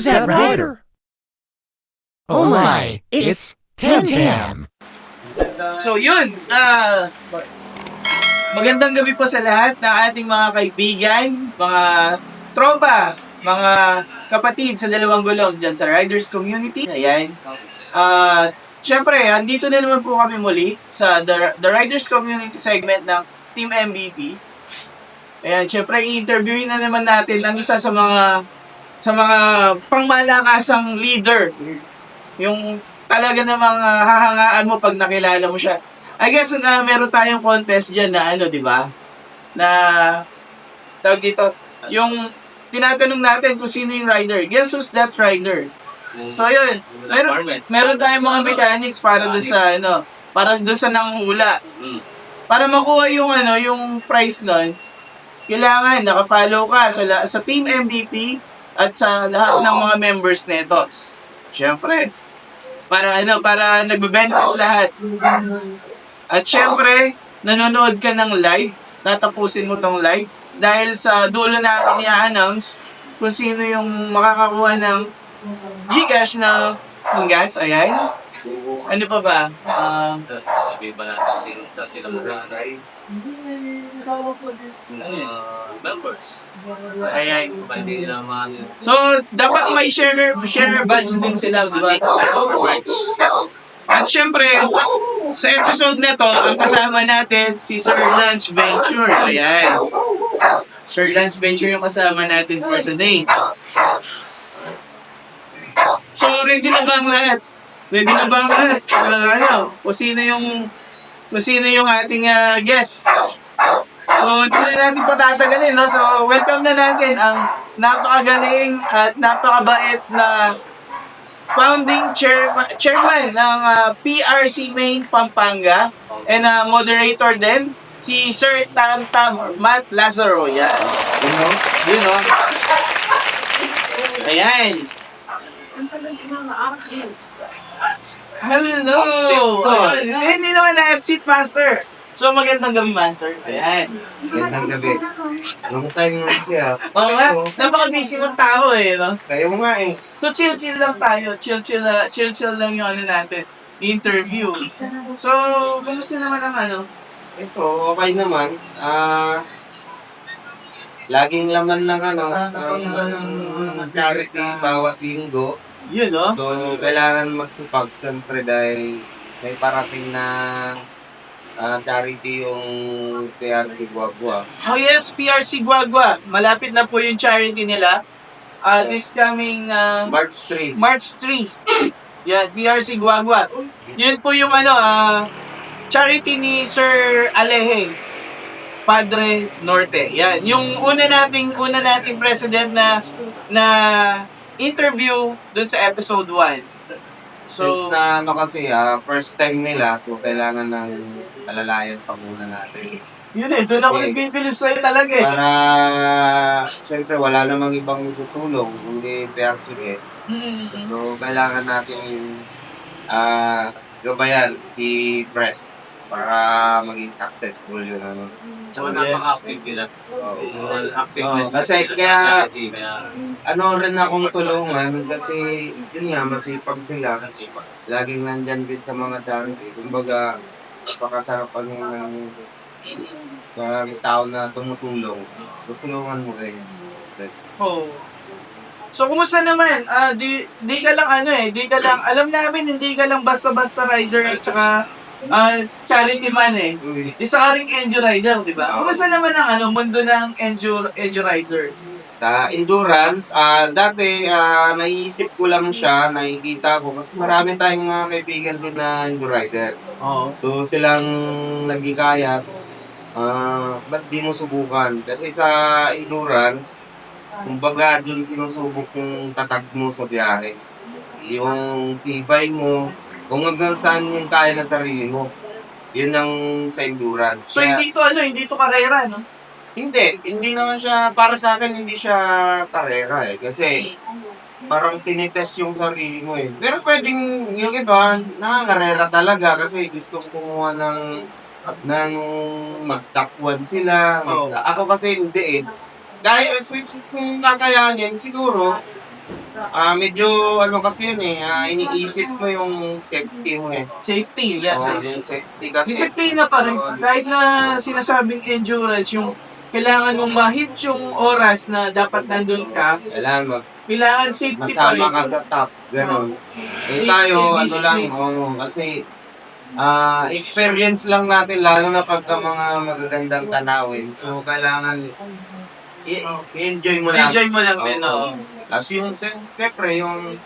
Who's that rider? Oh my, it's Temtem. So yun, magandang gabi po sa lahat ng ating mga kaibigan, mga tropa, mga kapatid sa dalawang gulong dyan sa Riders Community. Ayan. Siyempre, andito na naman po kami muli sa The Riders Community segment ng Team MVP. Ayan, siyempre, i-interviewin na naman natin ang isa sa mga pangmalakasang leader. Yung talaga namang hahangaan mo pag nakilala mo siya. I guess na meron tayong contest dyan na di ba? Na, tawag dito, yung tinatanong natin kung sino yung rider. Guess who's that rider? So yun, meron tayong mga mechanics para doon sa para doon sa nanghula. Para makuha yung yung prize nun, kailangan naka-follow ka sa Team MVP at sa lahat ng mga members nito. Siyempre, para nagbe-benefits lahat. At syempre, nanonood ka ng live, tatapusin mo tong live dahil sa dulo natin i-announce kung sino yung makakakuha ng Gcash na gas. Ayan. Ano pa ba? Sabihin ba natin sila mag-anay? Members. Ayan. Hindi nila So, dapat may share badge din sila, di ba? At syempre, sa episode na to, ang kasama natin si Sir Lance Venture. Ayan. Sir Lance Venture yung kasama natin for today. So, ready na ba ang lahat? Ready na ba ang lahat? Kung sino yung ating guest? So, hindi na natin patatagalin, no? So, welcome na natin ang napakagaling at napakabait na founding chairman ng PRC Main Pampanga and moderator din, si Sir Tam or Matt Lazaro. Yan. You know? Ayan. Hello! Hindi naman na seat master. So, magandang gabi, Master. Ayan. Magandang gabi. Long time na siya. Oo nga, napaka-busy mong tao no? Kayo nga So, chill lang tayo. Chill lang yung natin. Interview. So, kumusta naman ang Ito, okay naman. Laging laman ng charity bawat linggo. Yun, no? So, kailangan magsipag siyempre dahil may parating na charity yung PRC Guagua. Oh yes, PRC Guagua. Malapit na po yung charity nila. This coming March 3. March 3. Yan, PRC Guagua. Yun po yung charity ni Sir Aleje, Padre Norte. Yan, yung una nating president na interview dun sa episode 1. Since na kasi first time nila, so kailangan ng alalayan pa muna natin. Yun doon ako nagbibilis sa'yo talaga Para, syempre wala namang ibang tutulong, hindi PRC So, kailangan natin gabayan si Press para maging successful yun. Tsaka napaka-active nila. Activeness. Kasi kaya, rin akong tulungan kasi yun nga, masipag sila. Laging nandyan din sa mga charity. Kumbaga, napakasarapan ng tao na tumutulong. Tutulungan mo rin. Oh. So, kumusta naman? Di ka lang alam namin, hindi ka lang basta-basta rider at saka charity man Isa ka ring Enjo rider, di ba? Kumusta naman ang mundo ng Enjo rider? Endurance, dati naiisip ko lang siya, nakikita ko kasi marami tayong mga kaibigan din na Enjo rider. So silang nagkikaya, ba't di mo subukan? Kasi sa endurance, kumbaga dun sinusubok yung tatag mo sa biyahe. Yung tibay mo, kung hanggang saan yung kaya na sarili mo. Yun ang sa endurance. So, hindi to karera, no? Hindi naman siya, para sa akin, hindi siya karera Kasi, parang tinitest yung sarili mo Pero pwedeng, yung iba, nangangarera talaga kasi gustong kumuha ng mag-top 1 sila. Ako kasi hindi Dahil, which is kung kakayanin, siguro, Medyo ano kasi yun iniisip mo yung safety mo eh. Safety, yes. Oo, yung safety kasi. Disiplina pa rin. Kahit na sinasabing endurance, yung kailangan mong ma-hit yung oras na dapat nandun ka, kailangan safety pa rin. Masama ka sa top, gano'n. Safety, Tayo, ano lang, discipline. kasi experience lang natin, lalo na pagka mga magagandang tanawin. So, kailangan i-enjoy mo lang. Enjoy mo lang din, oo. Kasi yung, siyempre, yung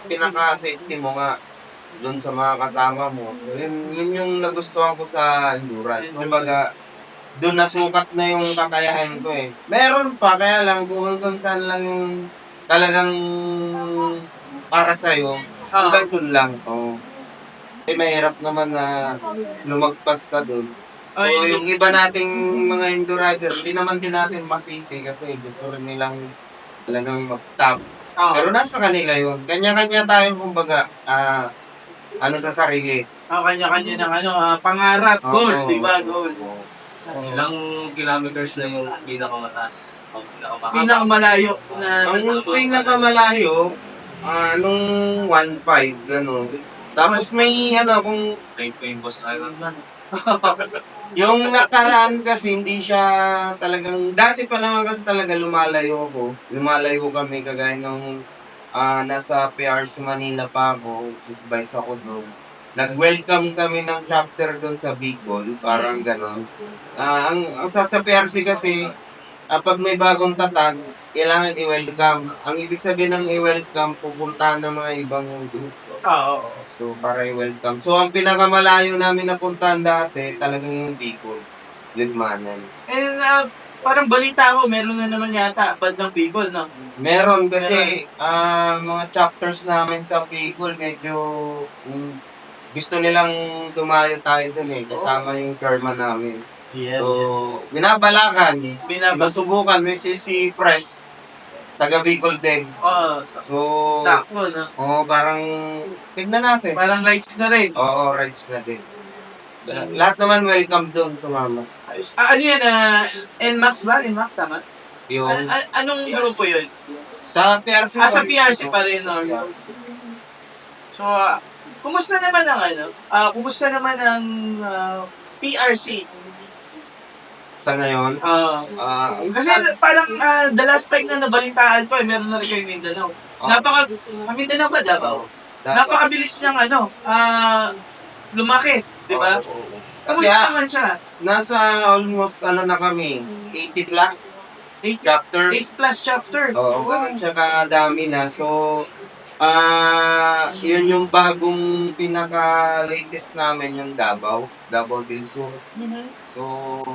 pinaka-safety mo nga, doon sa mga kasama mo. So, yun yung nagustuhan ko sa endurance. Kumbaga, doon nasukat na yung kakayahan ko eh. Meron pa, kaya lang kung saan lang yung talagang para sa'yo, hanggang doon lang. Oh. Mahirap naman na lumagpas ka doon. So, yung iba nating mga endurider, hindi naman din natin masisi kasi gusto rin nilang talagang mag-top. Pero nasa kanila yun. Kanya-kanya tayo, kumbaga, ano sa sarili. Kanya-kanya ng pangarap, goal, di ba? Goal. Ilang kilometers na yung pinakamataas? Pinakamalayo na... Ang pinakamalayo, nung 1.5, gano'n. Tapos may kung Famous Island na. yung nakaraan kasi hindi siya talagang, dati pa naman kasi talaga lumalayo ako. Lumalayo kami kagaya nung nasa PRC Manila pa ako, sisbise ako doon. Nag-welcome kami ng chapter doon sa Bicol, parang gano'n. Ang sa PRC kasi, pag may bagong tatag, kailangan i-welcome. Ang ibig sabihin ng i-welcome, pupuntahan ng mga ibang grupo. Oo. So, para i-welcome. So, ang pinakamalayo namin napuntahan dati, talagang yung Bicol. Lidmanan. And parang balita ko, meron na naman yata bandang Bicol, no? Meron kasi, mga chapters namin sa Bicol, medyo gusto nilang dumayo tayo dun eh. Kasama yung chairman namin. Yes, So, binabalakan. Binabas. Masubukan, may si Press. Taga Bicol din. Oo. So, Sakto, no? parang, tignan natin. Parang rights na rin. Oo, rights na din. Lahat naman welcome doon sa mama. Ano yan? NMAX ba? NMAX, tama? Yung, Anong grupo yun? sa PRC. Sa PRC pa rin, no? So, kumusta naman kumusta naman ang PRC? Sa ngayon. Kasi parang the last time na nabalitaan ko, meron na rin kayo Mindanao. Mindanao ba Davao? Napakabilis niyang lumaki, di ba? Kasi Kumusta naman siya? nasa almost na kami, 80 plus chapters. 8 plus chapter. Oo, ganun siya kadami na. So, yun yung bagong pinaka-latest namin yung Davao del Sur. So,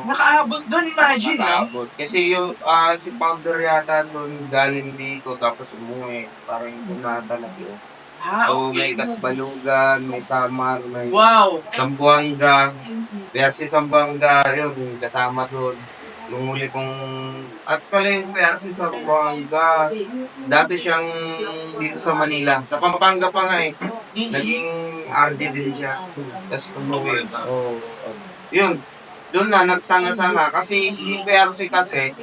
Nakaabot doon, imagine, ha? nakaabot. Kasi yung si founder yata doon galing dito tapos umuwi. Parang tumatalak yun. So, may Katbalugan, may Samar, may Wow! Zamboanga. PRC Zamboanga, yun, kasama doon. Nung huli kong, actually yung PRC Zamboanga, dati siyang dito sa Manila. Sa Pampanga pa nga eh. Naging RD din siya. Tapos umuwi. Yun, doon na nagsanga-sanga. Kasi si PRC kasi,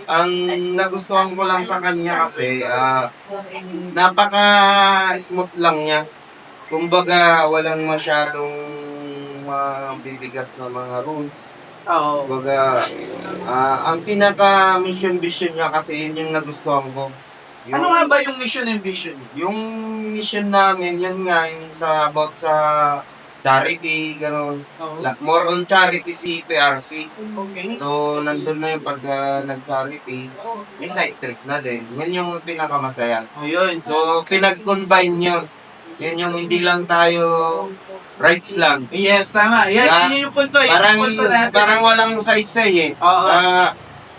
ang nagustuhan ko lang sa kanya kasi, napaka-smooth lang niya. Kumbaga, walang masyadong bibigat na mga rules. Oo. Kumbaga, ang pinaka-mission vision niya kasi yun yung nagustuhan ko. Ano nga ba yung mission and vision? Yung mission namin, yun nga, yung about sa charity, gano'n. More on charity si PRC. Okay. So, nandun na yung pag nag-charity, may side trip na din. Yun yung pinakamasaya. Ayun. So, pinag-combine yun. Yun yung hindi lang tayo rights lang. Yes, tama. Yan, yun yung punto. Parang walang side-side eh. Oo.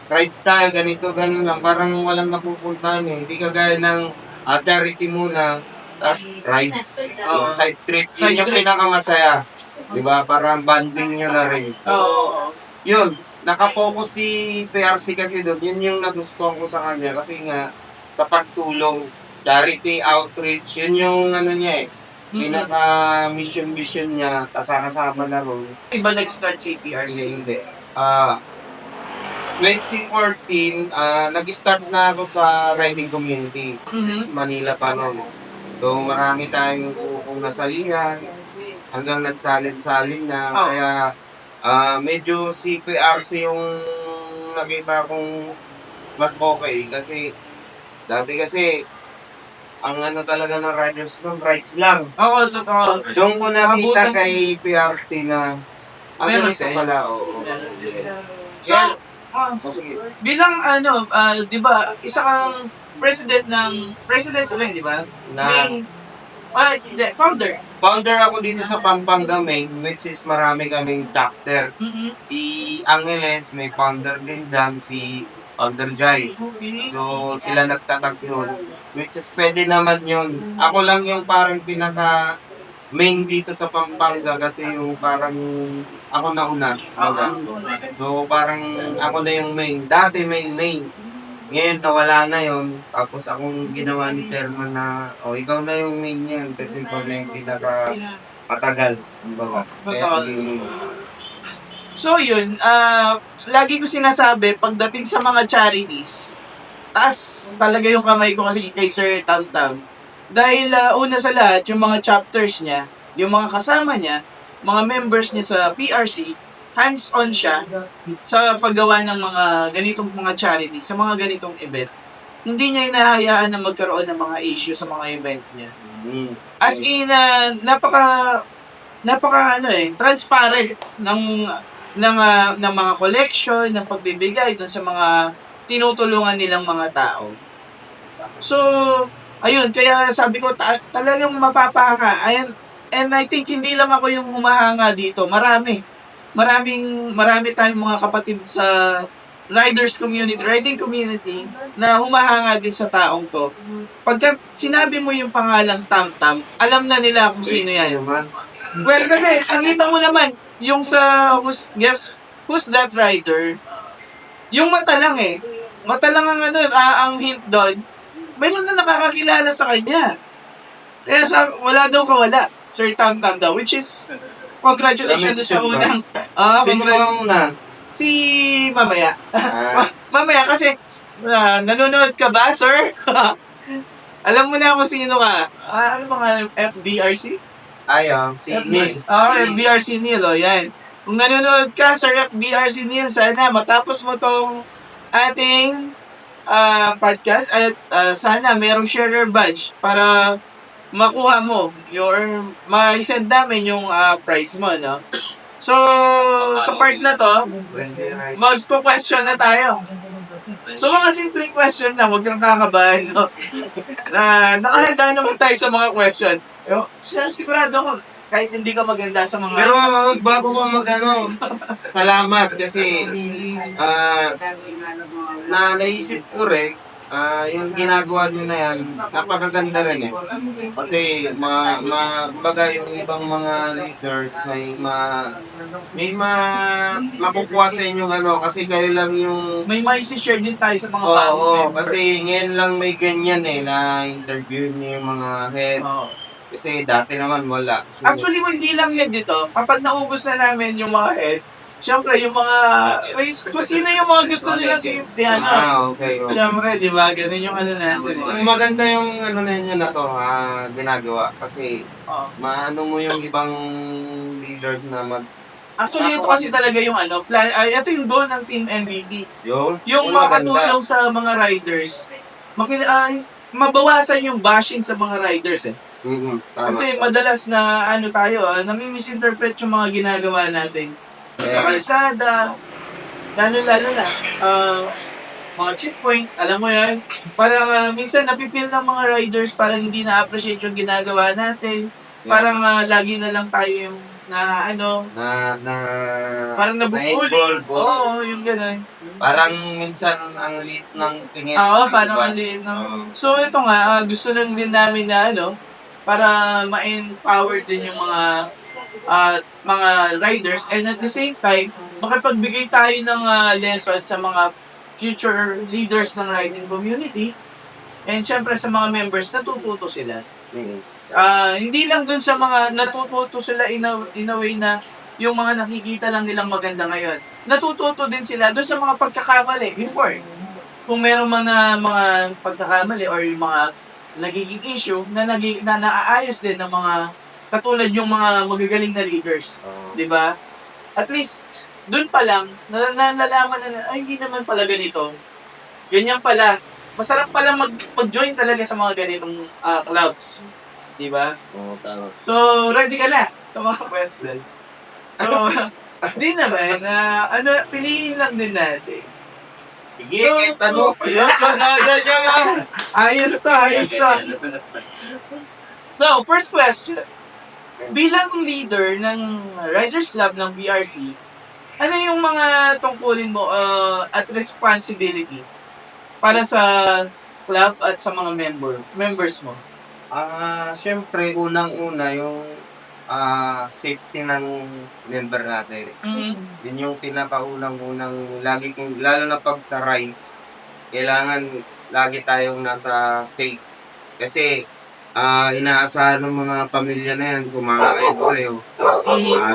Rights tayo, ganito, ganun lang. Parang walang napupuntahan eh. Hindi kagaya ng charity muna, tapos rides. Oo. Side trip. Side Yun yung trip. pinakamasaya. Diba? Parang banding nyo na rin. So, Oo. yun. Nakapokus si PRC kasi doon. Yun yung nagustuhan ko sa kanya. Kasi nga, sa pagtulong, charity, outreach, yun yung niya eh. Pinaka-mission niya, kasama na ron. Iba nag-start si PRC. Hindi. 2014, nag-start na ako sa riding community. Sa Manila pa noon. So, marami tayong kung nasalihan, hanggang nagsalin-salin na. Oh. Kaya, medyo si PRC yung nakita kong mas okay. Kasi, dati kasi, ang ano talaga ng riders nun, rides lang. Oo, totoo. Doon ko nakita Abutan- kay PRC na, ang Meron ganito sense. pala, oo. So, Sige. bilang ano, 'di ba, isa kang president rin, 'di ba? Na, Hindi, founder. founder ako dito sa Pampanga, Maine, which is marami kaming chapter. Si Angeles, may founder din dyan, si Founder Jai. Okay. So, sila nagtatag yun. Which is pwede naman yun. Ako lang yung parang pinaka main dito sa Pampanga kasi yung parang ako na una. So, parang ako na yung main. Dati main. Ngayon, nawala na yun. Tapos akong ginawa ni Chairman na, ikaw na yung main yan. Kasi ikaw na yung pinaka matagal. Kumbaga. Kaya, So yun, lagi ko sinasabi, pagdating sa mga charities, taas talaga yung kamay ko kasi kay Sir Tamtam. Dahil una sa lahat, yung mga chapters niya, yung mga kasama niya, mga members niya sa PRC, hands-on siya sa paggawa ng mga ganitong mga charity, sa mga ganitong event. Hindi niya hinahayaan na magkaroon ng mga issue sa mga event niya. As in, transparent ng mga collection, ng pagbibigay dun sa mga tinutulungan nilang mga tao. So, ayun, kaya sabi ko, talagang mapapaka. Ayan, and I think hindi lang ako yung humahanga dito. Marami tayong mga kapatid sa riding community na humahanga din sa taong to. Pagka sinabi mo yung pangalang Tamtam, alam na nila kung sino yan. Well, kasi, nakita mo naman, yung sa who's that rider, yung mata lang eh. Mata lang ang hint doon. Mayroon na nakakakilala sa kanya. Kaya wala daw kawala, Sir Tamtam daw, which is, congratulations doon sa unang. Sino ba una? Si mamaya. Mamaya kasi, nanonood ka ba, sir? Alam mo na kung sino ka. Ano mga FDRC? Si Neil. FDRC Neil, yan. Kung nanonood ka, Sir FDRC Neil, sana matapos mo tong ating podcast at sana merong sharer badge para makuha mo ma-send namin yung prize mo, no? So, sa part na to, magpo-question na tayo. So, mga simple question na, huwag kang kakabahan, no? Nakahanda naman tayo sa mga question. Sigurado ko, kahit hindi ka maganda sa mga... Pero bago ko salamat kasi naisip ko rin, yung ginagawa nyo na yan, napakaganda rin eh. Kasi baga yung ibang mga leaders may makukuha sa inyo kasi kayo lang yung... May share din tayo sa mga Oo, kasi ngayon lang may ganyan eh, na interview niyo yung mga head. Kasi dati naman wala. So, actually, hindi lang head dito. Kapag naubos na namin yung mga head, syempre, yung mga... Kung sino yung mga gusto nilang teams yan. Okay. Syempre, di ba? Ganun yung natin. Maganda yung ninyo na to, ginagawa. Kasi, maano mo yung ibang leaders na Actually, ito kasi talaga yung plan. Ito yung goal ng Team MVP. Yung maganda. makatulong sa mga riders. Mabawasan yung bashing sa mga riders eh. Tama. Kasi madalas na nami-misinterpret yung mga ginagawa natin. Sa kalsada, lalo na, mga checkpoint, alam mo yan, parang minsan napipil ng mga riders parang hindi na-appreciate yung ginagawa natin. Parang lagi na lang tayo yung parang nabubuli. Oo, yung gano'n. Parang minsan ang liit ng tingin. Parang ang liit ng... So ito nga, gusto lang din namin na para ma-empower din yung mga riders and at the same time, makapagbigay tayo ng lesson sa mga future leaders ng riding community and syempre sa mga members, natututo sila. Hindi lang dun sa mga natututo sila in a way na yung mga nakikita lang nilang maganda ngayon. natututo din sila doon sa mga pagkakamali before. Kung meron man na mga pagkakamali or yung mga nagiging issue na naaayos din ng mga katulad yung mga magagaling na leaders, Oo. 'di ba? At least doon pa lang nalalaman na ay hindi naman pala ganito. Ganyan pala. Masarap pala mag-join talaga sa mga ganitong clubs, 'di ba? Oo, tama. So, ready ka na sa mga questions. So, di naman piliin lang din natin. Sige, tanong. Ayos to. So, first question. Bilang leader ng Riders Club ng BRC, ano yung mga tungkulin mo at responsibility para sa club at sa mga members mo? Siyempre, unang-una yung safety ng member natin. Yun yung pinakaunang-unang lalo na pag sa rides, kailangan lagi tayong nasa safe. Kasi inaasahan ng mga pamilya na yan, sumangait sa'yo.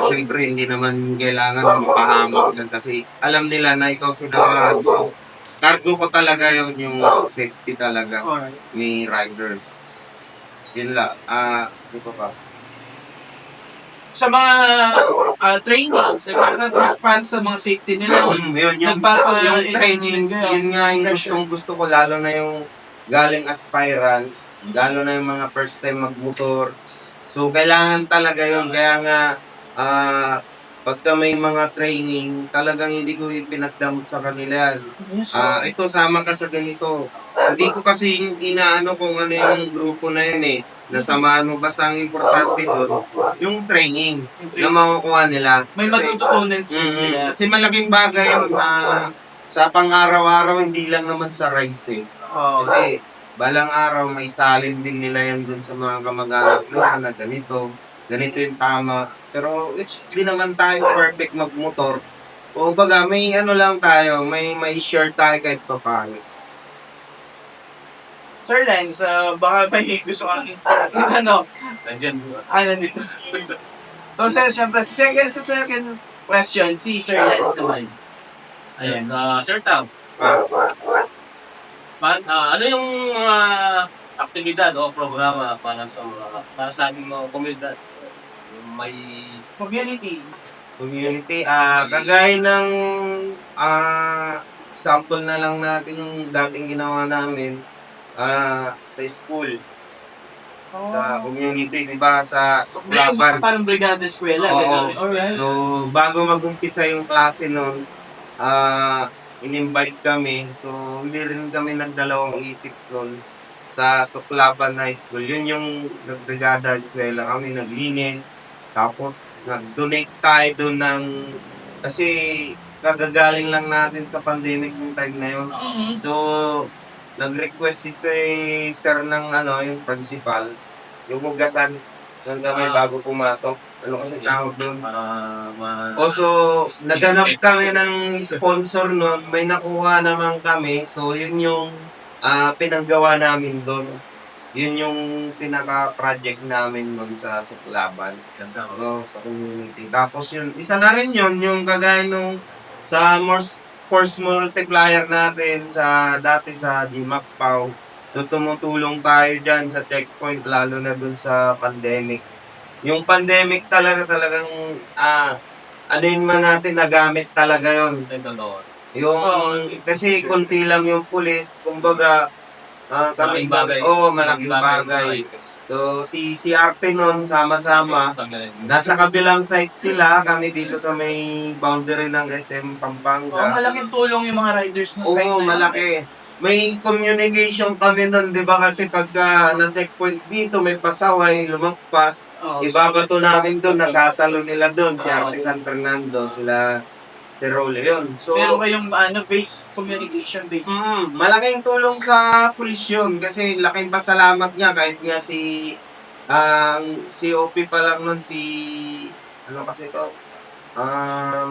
Siyempre, hindi naman kailangan mapahamak yan kasi alam nila na ikaw sinamahan. So, cargo ko talaga yun, yung safety talaga Alright. ni riders. Yun lang. Di pa. Sa mga trainings, para sa mga safety nila, Yun, yung training, yun nga yung gusto ko, lalo na yung galing aspirant, lalo na yung mga first time magmotor. So, kailangan talaga yun. Kaya nga, pagka may mga training, talagang hindi ko pinagdamot sa kanila yan. Ito, sama ka sa ganito. Hindi ko kasi inaano kung ano yung grupo na yun eh. Nasamahan mo, basta ang importante doon, yung training na makukuha nila. May matututunan sila. Kasi malaking bagay yun sa pang-araw-araw, hindi lang naman sa rides eh. Oh, Kasi balang araw may salin din nila yan dun sa mga kamag-anak nila na ganito yung tama. Pero which is, di naman tayo perfect magmotor. O baga, may ano lang tayo, may share tayo kahit pa paano. Sir Lance, baka may gusto kang ano, Nandyan. nandito. So, sir, syempre, sa second question, si Sir Lance naman. Ayan, Sir Tam. Ano yung mga aktibidad o programa para sa ating mga komunidad? May Community. Kagaya ng sample na lang natin yung dating ginawa namin sa school, sa community, di ba? Sa suklaban. Parang brigada eskwela. Oo. Alright. So, bago mag-umpisa yung klase nun, in-invite kami. So, hindi rin kami nagdalawang isip nun sa Suklaban High School. Yun yung nagbrigada eskwela kami, naglinis. Tapos, nag-donate tayo dun kasi kagagaling lang natin sa pandemic yung time na yun. So, nag-request si sir ng yung principal, yung hugasan ng kami bago pumasok. Ano kasi tawag doon? Also, naghanap kami ng sponsor noon. May nakuha naman kami. So, yun yung pinanggawa namin doon. Yun yung pinaka-project namin doon sa Suklaban. Sa community. Tapos yun, isa na rin yun, yung kagaya nung sa force multiplier natin dati sa GMAC PAW. So, tumutulong tayo dyan sa checkpoint, lalo na dun sa pandemic. Yung pandemic talagang ano yun man natin, nagamit talaga yun. Kasi kunti lang yung pulis, kumbaga, malaking bagay. Malaking bagay. So, si Arte nun, sama-sama, nasa kabilang site sila, kami dito sa may boundary ng SM Pampanga. Malaking tulong yung mga riders ng Malaki. May communication kami nun, di ba? Kasi pagka na-checkpoint dito, may pasaway, lumagpas, ibabato namin doon, nasasalo nila doon, si Arte San Fernando, si Role yun. So, meron kayong communication base. Malaking tulong sa pulis yun kasi laking pasalamat niya kahit nga si OP pa lang nun, ano kasi ito?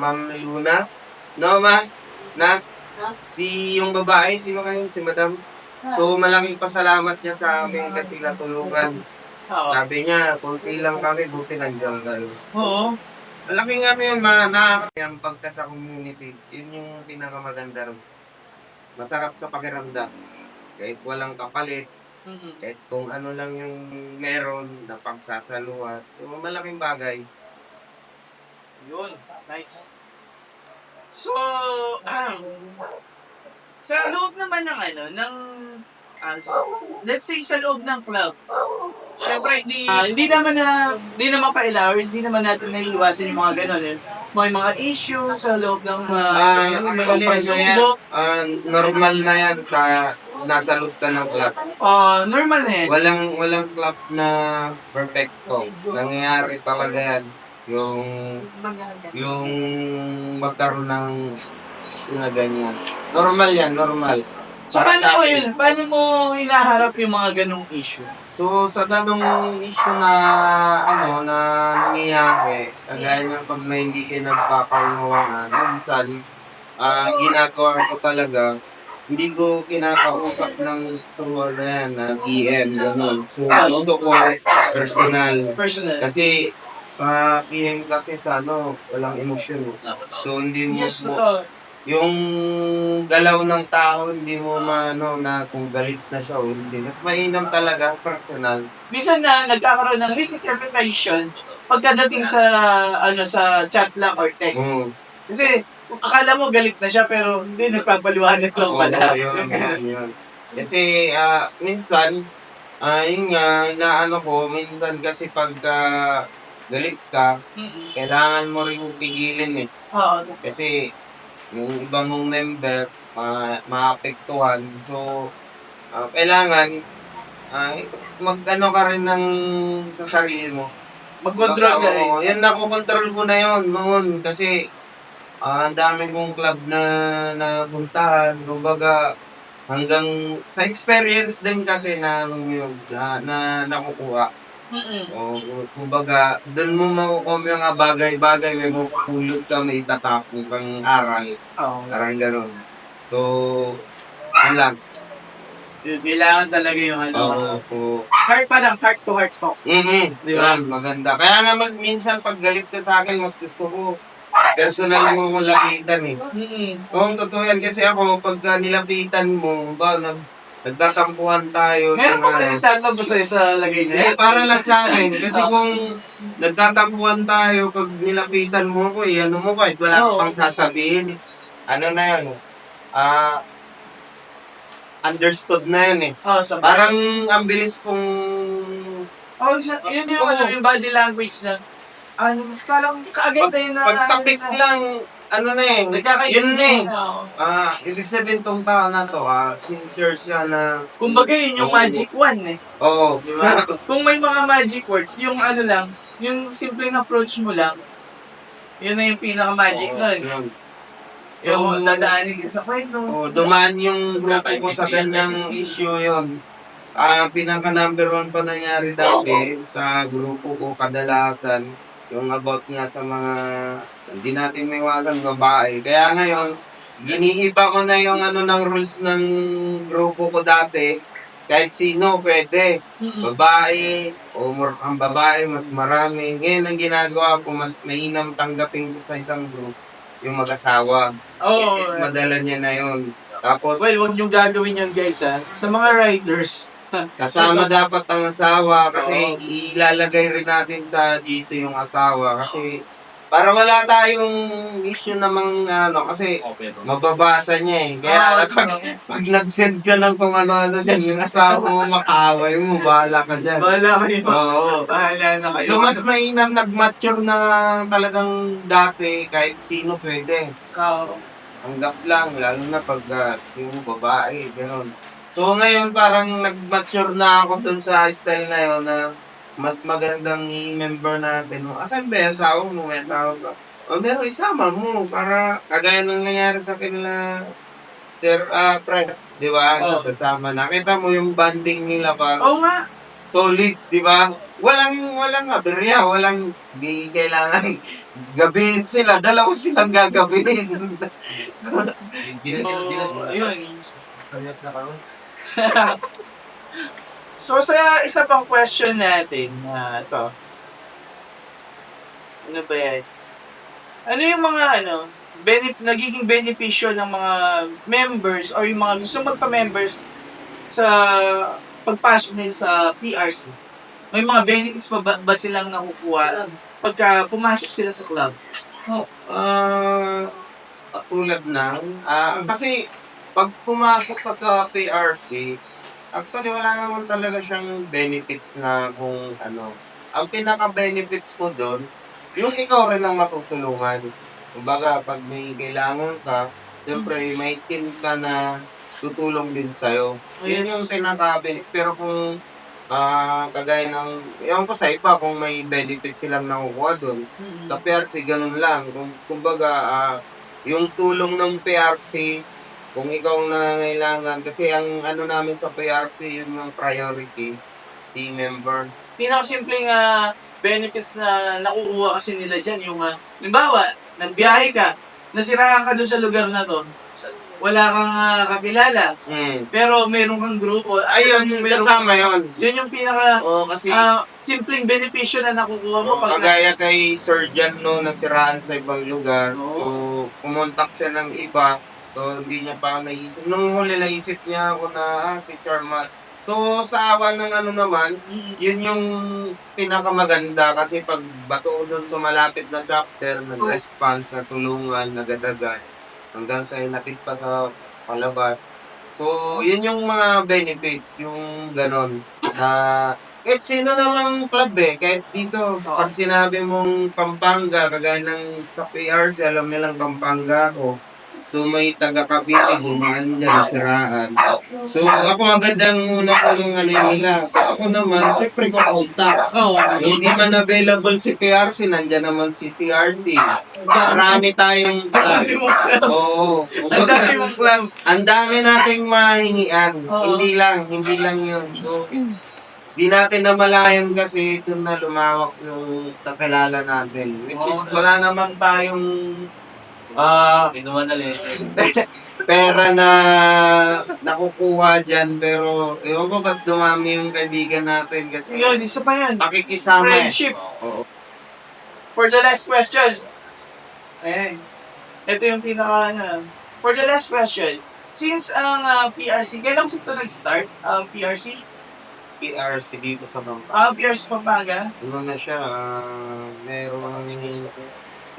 Ma'am Luna? No, ma? Si yung babae, sino kayo? Si Madam? So, malaking pasalamat niya sa amin kasi natulungan. Sabi niya, kunti lang kami, buti nandiyan kayo. Oo. malaking ano yun, yung pagka sa community, yun yung pinakamaganda rin. Masarap sa pakiramdam. Kahit walang kapalit, kahit kung ano lang yung meron na pagsasaluhan. So, malaking bagay. Yun, nice. So, sa loob naman ng let's say sa loob ng club, syempre hindi naman pailawin, hindi naman natin naiiwasan yung mga ganun eh. May mga issue sa loob ng Actually, pagsubok. normal na yan sa nasa loob ka ng club. Normal na yan. Walang club na perfecto. Nangyayari talaga yan. Yung magkaroon ng issue na ganyan. Normal yan, normal. So, Para sa paano akin. Paano mo hinaharap yung mga ganong issue? So, sa ganong issue na nangyayari, kagaya ng pag may hindi kayo nagpapaunawangan, minsan, ginagawa ko talaga, hindi ko kinakausap ng tuwa na yan, na PM, gano'n. So, gusto ko personal. Kasi, sa PM kasi walang emosyon. So, hindi mo, Yes, totoo. yung galaw ng tao, hindi mo na kung galit na siya o hindi. Mas mainam talaga, personal. Minsan na nagkakaroon ng misinterpretation pagkadating sa sa chat lang or text. Kasi akala mo galit na siya pero hindi, nagpapaliwanag lang pala. Yun. Kasi minsan, yun nga, minsan kasi pagka galit ka, kailangan mo rin pigilan eh. Oo. Kasi yung ibang mong member, maapektuhan. So, kailangan, mag-ano ka rin sa sarili mo. Mag-control ka rin. Yan, nakokontrol ko na yun noon. Kasi, ang dami kong club na napuntahan. Kumbaga, hanggang sa experience din kasi na nakukuha. Kumbaga, doon mo makukuha yung mga bagay-bagay, may mapupulot ka, may itatapong kang aral. Parang gano'n. So, yun lang. Kailangan talaga yung heart to heart talk. Di ba? Maganda. Kaya nga mas minsan pag galit ka sa akin, mas gusto ko personal mo kong lapitan eh. Oo, totoo yan. Kasi ako, pagka nilapitan mo, nagtatampuhan tayo. Meron ko kasi tatampo sa'yo sa lagay na. Para lang sa akin. Kasi kung nagtatampuhan tayo, pag nilapitan mo ko, mo ko, wala ka pang sasabihin. Ano na yan? Understood na yun eh. Parang ang bilis kong... yun yung body language na parang kaagad na yun na... Pagtapik lang, yun na eh. Ibig sabihin tong tao na to, sincere siya na... Kumbaga yun yung magic one eh. Oo. Diba? Kung may mga magic words, yung yung simpleng approach mo lang, yun na yung pinaka-magic nun. So, yung dadaanin ka sa kwento. Dumaan yung grupo ko sa ganyang issue yun. Pinaka-number 1 pa nangyari dati sa grupo ko kadalasan, yung about nga sa mga hindi natin may iwasan babae. Kaya ngayon, giniiba ko na yung ng rules ng grupo ko dati. Kahit sino pwede. Babae, ang babae mas marami. Ngayon ang ginagawa ko, mas mainam tanggapin ko sa isang group yung mag-asawa. Which is madala niya na yun. Tapos, huwag niyong gagawin yun guys sa mga writers. Kasama dapat ang asawa kasi ilalagay rin natin sa GC yung asawa kasi para wala tayong issue namang kasi mababasa niya eh. Kaya pag nag-send ka lang kung ano-ano dyan, yung asawa mo makaaway mo, bahala ka dyan. Bahala kayo. Oo. Bahala na kayo. So mas mainam nag-mature na talagang dati kahit sino pwede. Hanggap lang, lalo na pag yung babae, gano'n. So ngayon parang nag-mature na ako dun sa style na yun na mas magandang i-member natin. Asan ba yung asawa mo? May asawa ka? Meron isama mo para kagaya nung nangyari sa kanila Sir Press, di ba? Sasama. Nakita mo yung banding nila pa. Nga. Solid, di ba? Walang aberya, di kailangan gabihin sila. Dalawa silang gagabihin. So, sa isa pang question natin, ito. Ano ba yan? Ano yung mga nagiging benepisyo ng mga members or yung mga gusto magpa-members sa pagpasok nila sa PRC? May mga benefits ba silang nakukuha pagka pumasok sila sa club? Katulad ng, kasi pag pumasok ka sa PRC, actually wala naman talaga siyang benefits na kung ano. Ang pinaka-benefits mo doon, yung ikaw rin ang matutulungan. Kumbaga, pag may kailangan ka, siyempre may team ka na tutulong din sa'yo. Yun yung pinaka-benefit. Pero kung kagaya ng, ewan ko sa iba kung may benefits silang nakukuha doon. Sa PRC, ganun lang. Kumbaga, yung tulong ng PRC, kung ikaw na nangangailangan, kasi ang ano namin sa PRC, yun yung priority, si member. Pinakasimpleng benefits na nakukuha kasi nila dyan, yung, halimbawa, nagbiyahe ka, nasiraan ka doon sa lugar na to, wala kang kakilala, pero meron kang grupo. Ayun, kasama yun. Yun yung pinaka Kasi simpleng benepisyo na nakukuha mo. kagaya kay Sir Jan no, nasiraan sa ibang lugar. So, pumontak siya ng iba. So, hindi niya pa naisip. Nung huli naisip niya ako na si Sir Matt. So, sa awa ng ano naman, yun yung pinakamaganda kasi pag bato doon sa malapit na chapter, nag-response, na tulungan, nagadagan, hanggang sa inatid pa sa palabas. So, yun yung mga benefits, yung ganon, na kahit sino namang club kahit dito, pag sinabi mong Pampanga, kagaya ng sa PRC, alam nilang Pampanga ako. So, may taga Cavite, bumaan dyan, nasiraan. So, ako agad ang muna ko ng ano nila. So, ako naman, syempre ko contact. Hindi man available si PRC, nandyan naman si CRT. Marami tayong Oo. Ang dami mong club. Ang dami nating mahingian. Hindi lang yun. So, di natin namalayan kasi ito na lumawak yung kakilala natin. Which is, wala naman tayong Inuman na lang. pera na nakukuha dyan, pero ewan ko ba't dumami yung kaibigan natin kasi Yun, isa pa yan. pakikisama Friendship. Oo. For the last question. Ayan. Ito yung pinaka For the last question. Since ang PRC, kailan ko ito nag-start? Ang PRC? PRC dito sa Pampanga. PRC Pampanga? Ano na siya, merong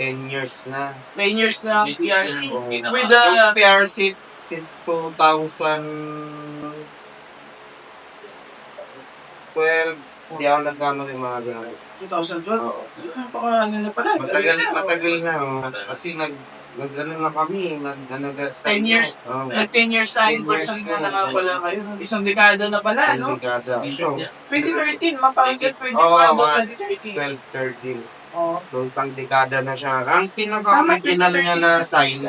10 years na. 10 years na ang PRC. With Yung the PRC since 2012, hindi ako nagkano yung mga gano'n. 2012? Oo. Napaka na pala. Matagal na. Kasi nag-ano na kami, 10 years? Oo. Nag-10 years anniversary na nga pala kayo. Isang dekada na pala, no? Dekada. So, 2013, mapangkat 2012 Oo, 2013. 12, 13. Oo. So, isang dekada na siya. Ang pinaka-original niya na sign,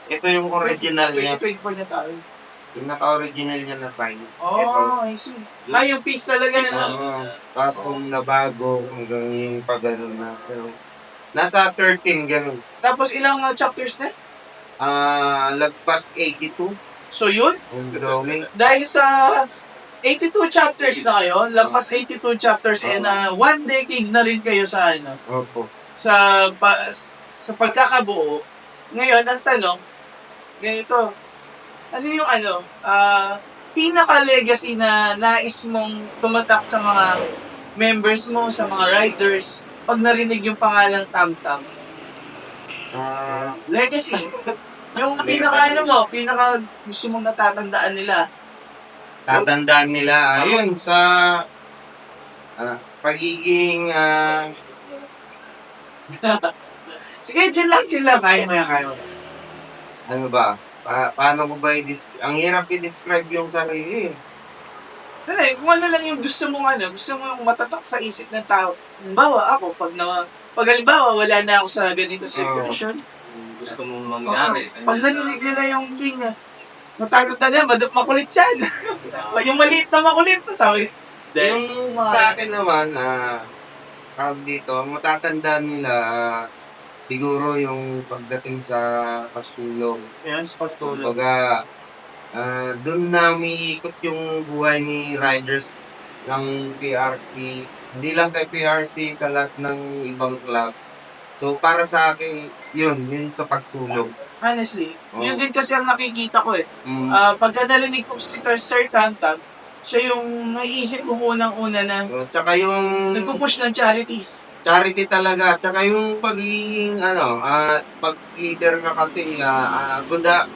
ito yung original niya. 2024 na tayo. Pinaka-original niya na sign. Oh, I see. Yung piece talaga na. Tapos yung nabago hanggang yung pagano na. So, nasa 13 ganun. Tapos ilang chapters na? Lagpas 82. So yun, Ang drawing. dahil sa 82 chapters na kayo, lampas 82 chapters and 1 decade na rin kayo sa Opo. sa pagkakabuo. Ngayon, ang tanong, ganito, ano yung pinaka-legacy na nais mong tumatak sa mga members mo, sa mga riders, pag narinig yung pangalang Tam-Tam? Legacy. Yung pinaka gusto mong natatandaan nila. Tatandaan nila, ayun, sa pagiging, Sige, chill lang. Kaya mo yan. ano ba, paano ko ba ang hirap i-describe yung sarili. Kung ano lang yung gusto mong matatak sa isip ng tao. Halimbawa, ako, pag halimbawa, wala na ako sa ganito situation. Gusto mong mangyari. Pag narinig nila yung king, natakot na niya, makulit siya. Yung maliit na makulit. Sabi, Yung sa akin naman, dito, matatandaan nila, siguro yung pagdating sa pasulong. yan, sa pagtulog. Kumbaga, doon na umiikot yung buhay ni riders ng PRC. Hindi lang kay PRC, sa lahat ng ibang club. So, para sa akin, yun sa pagtulong. Honestly, Oo. yun din kasi ang nakikita ko eh. Mm. Pagka narinig ko si Sir Tantan, siya yung naiisip ko unang-una na Tsaka yung nagpupush ng charities. charity talaga. Tsaka yung pagiging, pag-leader ka kasi,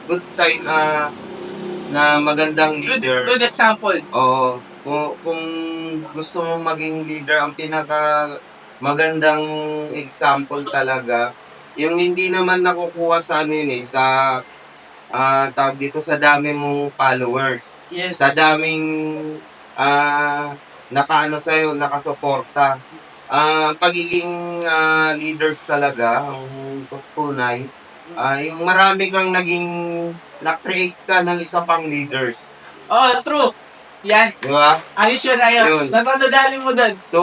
good sign na magandang Good, leader. good example. Oo. Kung gusto mong maging leader, ang pinaka magandang example talaga, yung hindi naman nakukuha sa tawag dito, sa dami mong followers. Yes. Sa daming sa'yo, nakasuporta. Pagiging leaders talaga, ang tunay, yung marami kang na-create ka ng isa pang leaders. Oh, true. Yan. Di ba? Ayos yun, ayos. Yun. Natandadali mo doon. So,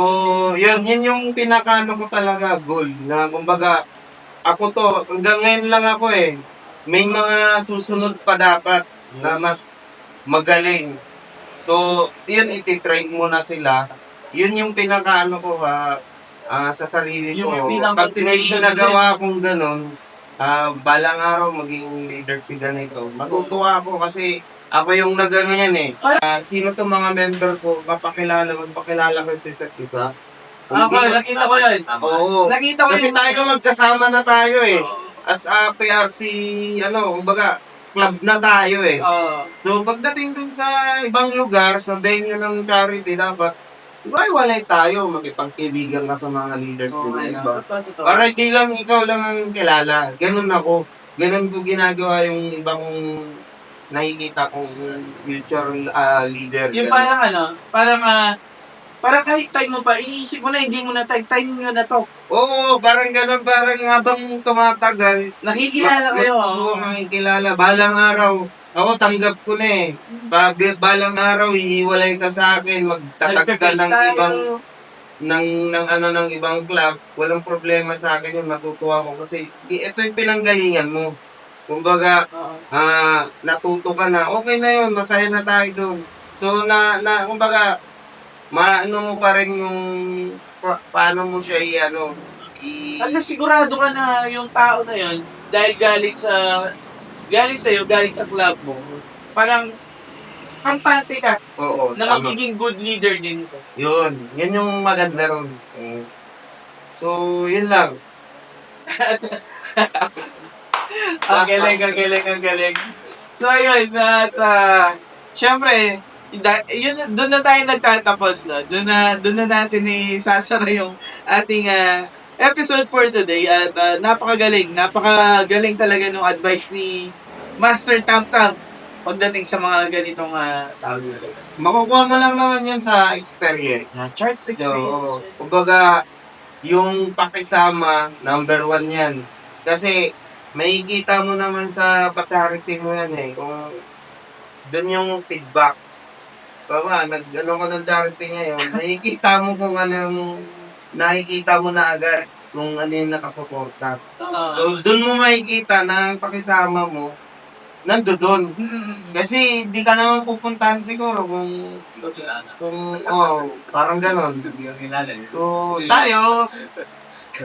yun yung pinaka ko talaga, goal. Na kumbaga, ako to, hanggang ngayon lang ako eh. May mga susunod pa dapat na mas magaling. So, yun, ititrain mo na sila. Yun yung pinaka ko sa sarili ko. Yung bilang Pag may motivation ginagawa akong ganun, balang araw maging leader si ganito. Matutuwa ako kasi ako yung nagano yan eh. Sino to mga member ko, magpakilala ko sa isa't isa. Ako, nakita ko yun. Oo. Nakita ko Kasi yun. tayo magkasama na tayo eh. As a PRC, kumbaga, club na tayo eh. Oo. So, pagdating dun sa ibang lugar, sa venue ng charity, dapat, walay tayo, makipagkaibigan ka sa mga leaders Oo, din, ayun. diba? Totoo. Para hindi lang ikaw lang ang kilala. Ganun ako. Ganun ko ginagawa yung ibang nakikita kong future leader. Yung parang kahit time mo pa, iniisip mo na, hindi mo na time nyo na to. Oo, parang ganun, parang habang tumatagal, Nakikilala kayo. Oo, makikilala. Balang araw, ako tanggap ko na eh. Balang araw, hihiwalay ka sa akin, magtatag ka ng ibang ng ibang club, walang problema sa akin yun, matutuwa ko kasi ito yung pinanggalingan mo. Kumbaga, natuto ka na, okay na yun, masaya na tayo doon. So, kumbaga, maano mo pa rin yung, paano mo siya At least sigurado ka na yung tao na yun, dahil galing sa'yo, galing sa club mo, parang kampante ka oo, na tama. magiging good leader din ko. Yun yung maganda ron. So, yun lang. Ang galing. So, ayun, at syempre, doon na tayo nagtatapos, no? Doon na natin isasara yung ating episode for today at napakagaling talaga nung advice ni Master Tam Tam pagdating sa mga ganitong tawag nila. Makukuha mo lang naman yan sa experience. Charts So, kumbaga, yung pakisama, number 1 yan. Kasi, makikita mo naman sa charity mo yan eh. Kung doon yung feedback. Baba, nag-ano ka ng charity ngayon, nakikita mo kung anong, nakikita mo na agad kung ano yung nakasuporta. So, doon mo makikita na ang pakisama mo, nandoon. Kasi, di ka naman pupuntahan siguro kung parang ganon. So, tayo,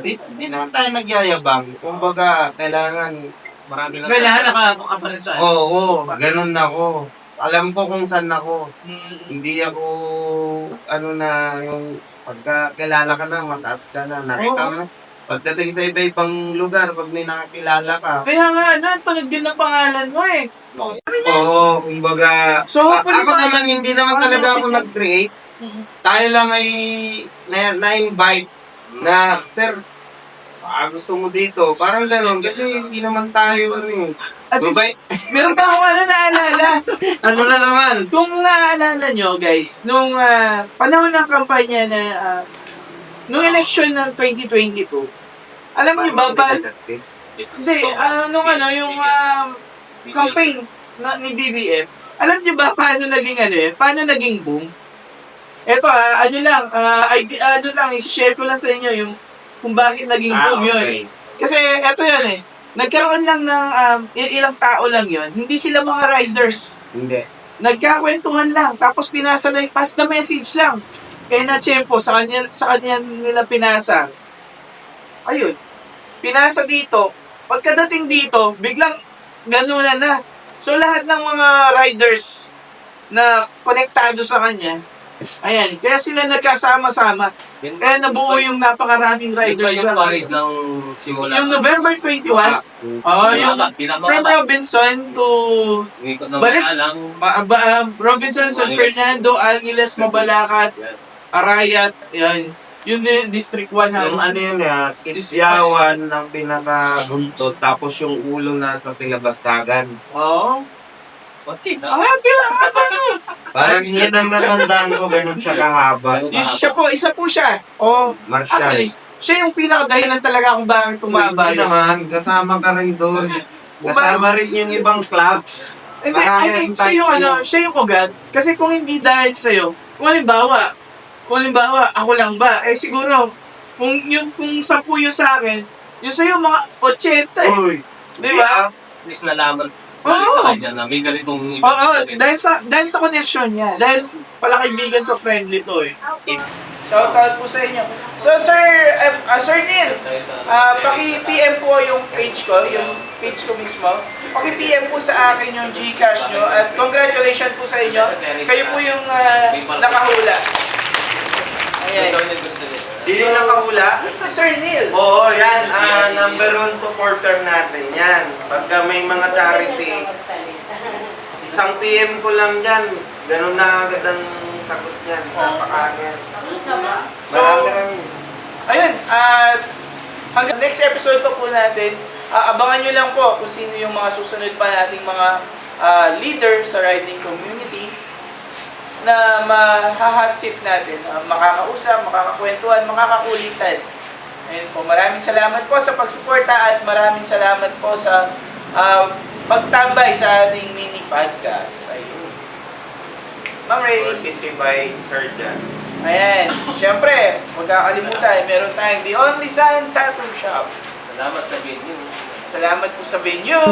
di naman tayo nagyayabang. Kumbaga, kailangan nakakapalansan. Oo, ganun ako. Alam ko kung saan ako. Hindi ako, yung pagkakilala ka na, mataas ka na, nakita mo na. Pagdating sa iba-ibang lugar, pag may nakakilala ka. Kaya nga, tunog din ang pangalan mo eh. Oo, kumbaga, So, ako naman, hindi naman talaga ako nag-create. Tayo lang ay na-invite na, sir, gusto mo dito. Parang gano'n, kasi hindi naman tayo, At least, meron pa akong naalala. ano na naman? Kung naaalala nyo, guys, nung panahon ng kampanya na, nung election ng 2022, alam nyo ba, yung campaign ni BBM, alam nyo ba paano naging boom? Eto i-share ko lang sa inyo yung kung bakit naging boom yun. Kasi eto yan eh, nagkaroon lang ng ilang tao lang yun, hindi sila mga riders. Hindi. Nagkakwentuhan lang, tapos pinasa lang, pass the message lang. Kaya na Tiyempo, sa kanya nila pinasa. Ayun. pinasa dito, pagkadating dito, biglang ganunan na. So lahat ng mga riders na konektado sa kanya, ayan, kaya sila nagkasama-sama. Yun, Kaya nabuo yung napakaraming yun ba riders yung lang. parade ng simula? Yung November 21, yung from Pinamaba. Robinson to Umikot na Balik. lang. Robinson, San Fernando, Angeles, Mabalacat, Arayat, yan. Yun din, District 1 Yung halos. ano yun Kityawan ng pinakabuntot, tapos yung ulo nasa Tilabastagan. Oo. Pati na. Parang yun ang natandaan ko, ganun siya kahaba. Isa po siya. Oh, Marshall. actually, siya yung pinakadahilan talaga kung bakit tumaba Hindi yun. naman, kasama ka rin doon. Kasama rin yung ibang club. And then, I think siya yung ugat. Kasi kung hindi dahil sa'yo, kung halimbawa, ako lang ba, eh siguro, kung 10 yung sa akin, yung sa'yo mga 80 eh. Uy, Di ba? At least nalaman Oo. sa kanya na may ganitong Oo, dahil sa connection niya. Dahil pala kaibigan to, friendly to eh. Shoutout po sa inyo. So, Sir Neil, paki-PM po yung page ko mismo. Paki-PM po sa akin yung Gcash nyo at congratulations po sa inyo. Kayo po yung nakahula. Ayan. sino nakahula? Ito, Sir Neil. Oo, yan. Number 1 supporter natin yan. Pagka may mga charity, isang PM ko lang yan. Ganun na agad ang sagot niyan. Napakaagad. So, Marami. ayun, hanggang next episode pa po natin, abangan nyo lang po kung sino yung mga susunod pa nating mga leader sa riding community na ma-hot seat natin, makakausap, makakakwentuhan, makakakulitan. Ayun po, maraming salamat po sa pagsuporta at maraming salamat po sa pagtambay sa ating mini podcast. Ayun. Ma'am Ray. Courtesy by Surgeon. Ayan, syempre, huwag kakalimutan, meron tayong The Only Sign Tattoo Shop. Salamat sa venue. Salamat po sa venue.